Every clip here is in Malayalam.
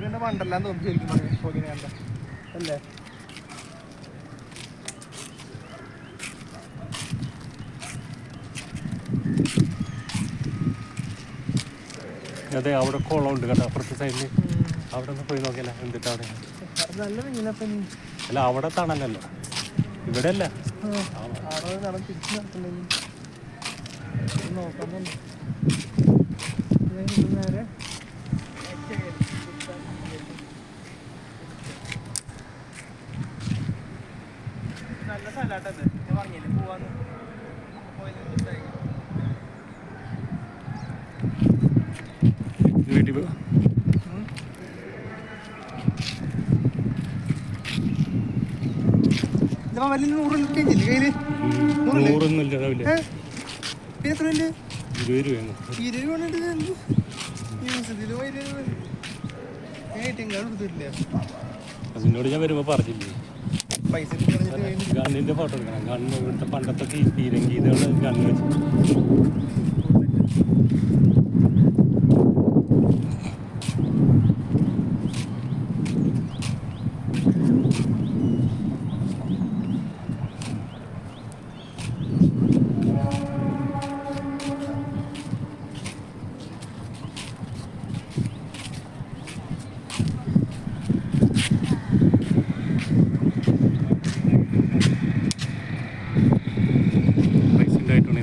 പിന്നെ വണ്ടല്ലാന്ന് തോന്നുന്നു ശരിക്കും പറയാം ഫോഗിനെ കണ്ട അല്ലേ. അതെ, അവിടെ കുളം ഉണ്ട് കേട്ടോ അപ്പുറത്തെ സൈഡിൽ. അവിടെ ഒന്ന് പോയി നോക്കിയല്ല എന്തിട്ട് അവിടെ നല്ല മീനപ്പം. അല്ല അവിടെ തണലല്ലോ, ഇവിടെ അല്ല. അവിടെ നടന്ന് തിരിച്ച് നടക്കണ്ടെങ്കിൽ നോക്കാൻ തന്നെ നേരെ നല്ല സ്ഥലമാട്ടത്. ഞാൻ പറഞ്ഞില്ലേ പോവാന്ന് വീട്ടിൽ പോവാ. വലിയ 100 കഴിഞ്ഞില്ലേ കയ്യില്? 100 രാവിലെ പിന്നെ എത്ര ഉണ്ട്? 20 രൂപയാണ്. 20 കൊടുത്തിട്ടില്ല. അതിനോട് ഞാൻ വരുമ്പോൾ പറഞ്ഞില്ലേ പൈസ ഗണ്ണിൻ്റെ ഫോട്ടോ എടുക്കണം. ഗണ്ണ് ഇവിടുത്തെ പണ്ടത്തെ പീരങ്കി ഇതുകൊണ്ട് ഗണ്ണ് വെച്ച്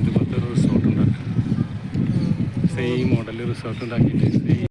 ഇതുപോലത്തെ ഒരു റിസോർട്ട് ഉണ്ടാക്കുക. സെയിം മോഡൽ റിസോർട്ട് ഉണ്ടാക്കിയിട്ട്